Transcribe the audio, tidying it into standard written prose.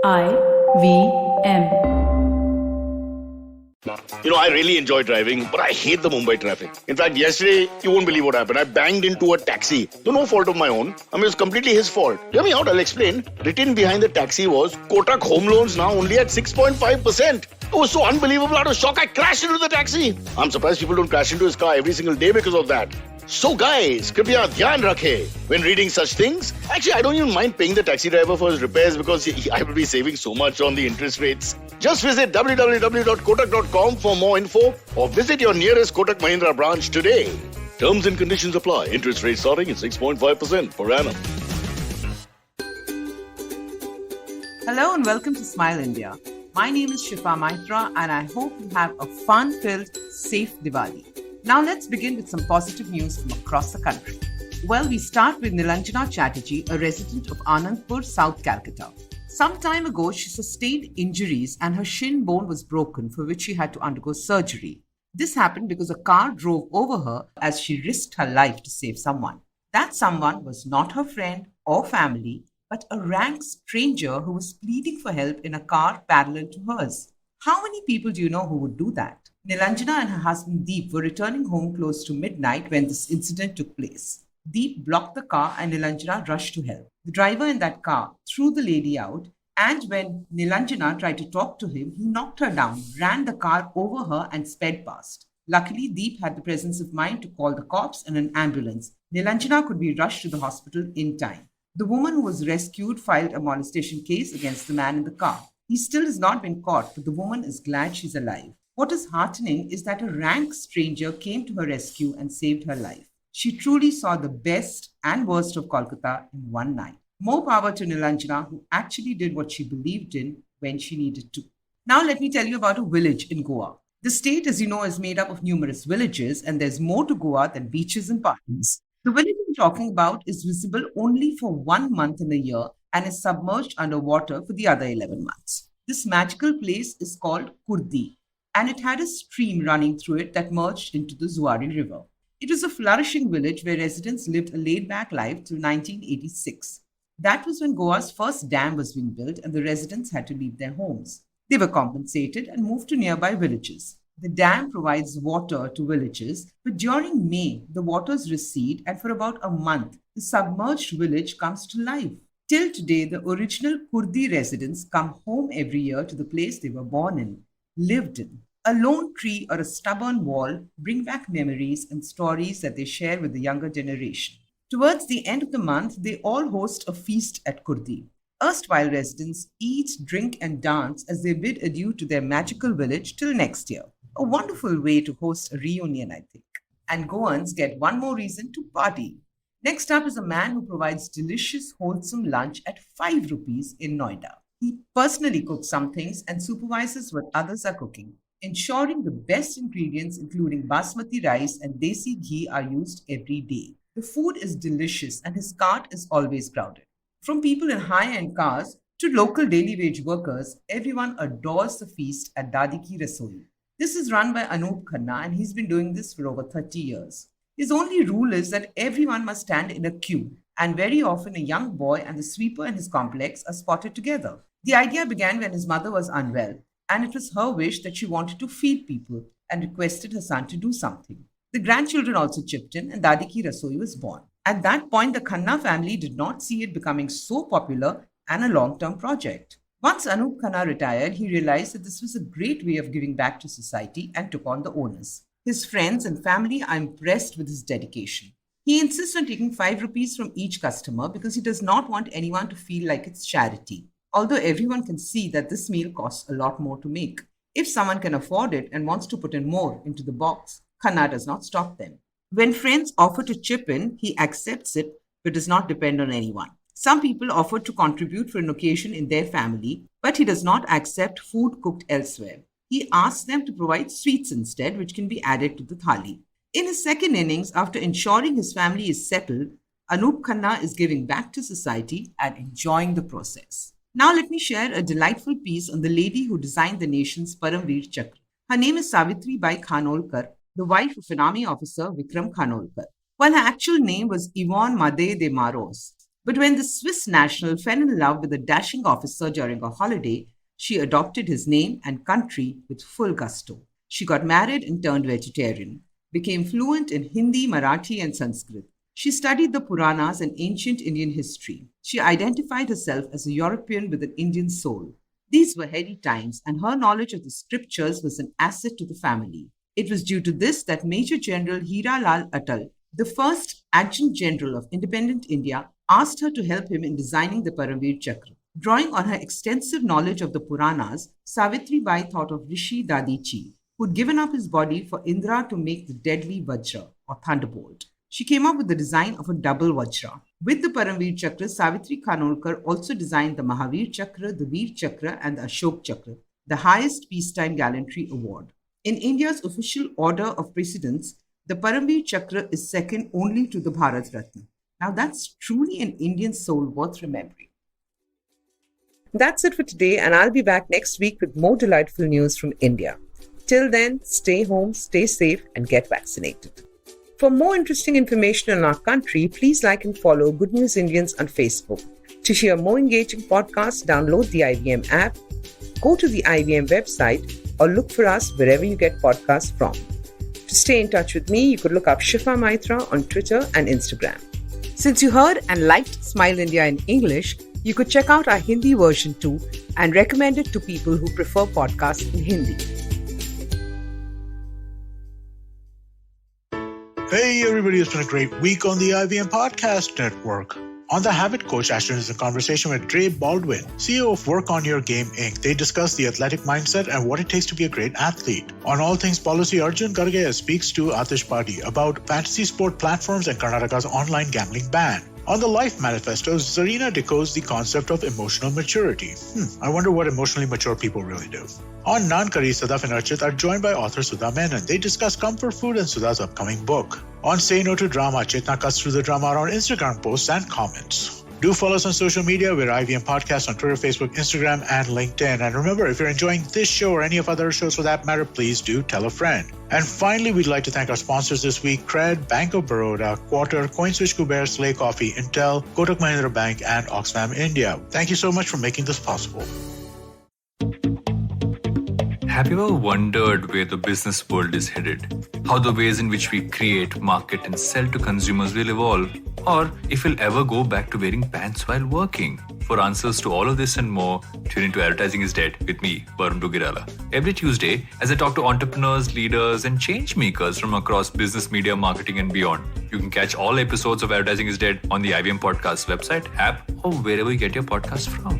IVM. I really enjoy driving, but I hate the Mumbai traffic. In fact, yesterday, you won't believe what happened. I banged into a taxi. Though no fault of my own. I mean, it was completely his fault. Hear me out, I'll explain. Written behind the taxi was, Kotak home loans now only at 6.5%. It was so unbelievable. Out of shock, I crashed into the taxi. I'm surprised people don't crash into his car every single day because of that. So guys, कृपया ध्यान रखें when reading such things. Actually, I don't even mind paying the taxi driver for his repairs because I will be saving so much on the interest rates. Just visit www.kotak.com for more info or visit your nearest Kotak Mahindra branch today. Terms and conditions apply. Interest rate starting at 6.5% per annum. Hello and welcome to Smile India. My name is Shifa Maitra and I hope you have a fun-filled, safe Diwali. Now let's begin with some positive news from across the country. Well, we start with Nilanjana Chatterjee, a resident of Anandpur, South Calcutta. Some time ago, she sustained injuries and her shin bone was broken, for which she had to undergo surgery. This happened because a car drove over her as she risked her life to save someone. That someone was not her friend or family, but a rank stranger who was pleading for help in a car parallel to hers. How many people do you know who would do that? Nilanjana and her husband Deep were returning home close to midnight when this incident took place. Deep blocked the car and Nilanjana rushed to help. The driver in that car threw the lady out, and when Nilanjana tried to talk to him, he knocked her down, ran the car over her, and sped past. Luckily, Deep had the presence of mind to call the cops and an ambulance. Nilanjana could be rushed to the hospital in time. The woman who was rescued filed a molestation case against the man in the car. He still has not been caught, but the woman is glad she's alive. What is heartening is that a rank stranger came to her rescue and saved her life. She truly saw the best and worst of Kolkata in one night. More power to Nilanjana, who actually did what she believed in when she needed to. Now, let me tell you about a village in Goa. The state, as you know, is made up of numerous villages, and there's more to Goa than beaches and parties. The village I'm talking about is visible only for 1 month in a year and is submerged underwater for the other 11 months. This magical place is called Kurdi, and it had a stream running through it that merged into the Zuari River. It was a flourishing village where residents lived a laid back life till 1986. That was when Goa's first dam was being built and the residents had to leave their homes. They were compensated and moved to nearby villages. The dam provides water to villages, but during May, the waters recede, and for about a month, the submerged village comes to life. Till today, the original Kurdi residents come home every year to the place they were born in, lived in. A lone tree or a stubborn wall bring back memories and stories that they share with the younger generation. Towards the end of the month, they all host a feast at Kurdi. Erstwhile residents eat, drink, and dance as they bid adieu to their magical village till next year. A wonderful way to host a reunion, I think. And Goans get one more reason to party. Next up is a man who provides delicious, wholesome lunch at 5 rupees in Noida. He personally cooks some things and supervises what others are cooking, ensuring the best ingredients, including basmati rice and desi ghee, are used every day. The food is delicious and his cart is always crowded. From people in high end cars to local daily wage workers, everyone adores the feast at Dadi Ki Rasoi. This is run by Anup Khanna and he's been doing this for over 30 years. His only rule is that everyone must stand in a queue, and very often a young boy and the sweeper in his complex are spotted together. The idea began when his mother was unwell, and it was her wish that she wanted to feed people and requested her son to do something. The grandchildren also chipped in, and Dadi Ki Rasoi was born. At that point, the Khanna family did not see it becoming so popular and a long term project. Once Anup Khanna retired, he realized that this was a great way of giving back to society and took on the onus. His friends and family are impressed with his dedication. He insists on taking 5 rupees from each customer because he does not want anyone to feel like it's charity. Although everyone can see that this meal costs a lot more to make. If someone can afford it and wants to put in more into the box, Khanna does not stop them. When friends offer to chip in, he accepts it but does not depend on anyone. Some people offer to contribute for an occasion in their family, but he does not accept food cooked elsewhere. He asks them to provide sweets instead, which can be added to the thali. In his second innings, after ensuring his family is settled, Anup Khanna is giving back to society and enjoying the process. Now let me share a delightful piece on the lady who designed the nation's Paramveer Chakra. Her name is Savitri Bai Khanolkar, the wife of an army officer Vikram Khanolkar. While her actual name was Yvonne Made de Maros, But when the Swiss national fell in love with a dashing officer during a holiday, she adopted his name and country with full gusto. She got married and turned vegetarian, became fluent in Hindi, Marathi, and Sanskrit. She studied the Puranas and ancient Indian history. She identified herself as a European with an Indian soul. These were heady times, and her knowledge of the scriptures was an asset to the family. It was due to this that Major General Hira Lal Atal, the first Adjutant General of independent India, asked her to help him in designing the Paramveer Chakra. Drawing on her extensive knowledge of the Puranas, Savitri Bai thought of Rishi Dadichi, who'd given up his body for Indra to make the deadly Vajra, or thunderbolt. She came up with the design of a double Vajra. With the Paramveer Chakra, Savitri Kanolkar also designed the Mahavir Chakra, the Veer Chakra, and the Ashok Chakra, the highest peacetime gallantry award. In India's official order of precedence, the Paramveer Chakra is second only to the Bharat Ratna. Now that's truly an Indian soul worth remembering. That's it for today, and I'll be back next week with more delightful news from India. Till then, stay home, stay safe, and get vaccinated. For more interesting information on our country, please like and follow Good News Indians on Facebook. To hear more engaging podcasts, download the IVM app, go to the IVM website, or look for us wherever you get podcasts from. To stay in touch with me, you could look up Shifa Maitra on Twitter and Instagram. Since you heard and liked Smile India in English, you could check out our Hindi version too and recommend it to people who prefer podcasts in Hindi. Hey everybody, it's been a great week on the IVM Podcast Network. On The Habit Coach, Ashton is in conversation with Dre Baldwin, CEO of Work on Your Game Inc. They discuss the athletic mindset and what it takes to be a great athlete. On All Things Policy, Arjun Garge speaks to Atish Padi about fantasy sport platforms and Karnataka's online gambling ban. On the Life Manifesto, Zarina decodes the concept of emotional maturity. I wonder what emotionally mature people really do. On Naan Kari, Sadaf and Archit are joined by author Sudha Menon. They discuss comfort food and Sudha's upcoming book. On Say No to Drama, Chetna cuts through the drama around Instagram posts and comments. Do follow us on social media. We're IVM Podcast on Twitter, Facebook, Instagram, and LinkedIn. And remember, if you're enjoying this show or any of other shows for that matter, please do tell a friend. And finally, we'd like to thank our sponsors this week, Cred, Bank of Baroda, Quarter, CoinSwitch Kuber, Slay Coffee, Intel, Kotak Mahindra Bank, and Oxfam India. Thank you so much for making this possible. Have you ever wondered where the business world is headed? How the ways in which we create, market, and sell to consumers will evolve? Or if we'll ever go back to wearing pants while working? For answers to all of this and more, tune into Advertising is Dead with me, Varun Dugirala. Every Tuesday, as I talk to entrepreneurs, leaders, and change makers from across business, media, marketing, and beyond. You can catch all episodes of Advertising is Dead on the IVM Podcast website, app, or wherever you get your podcasts from.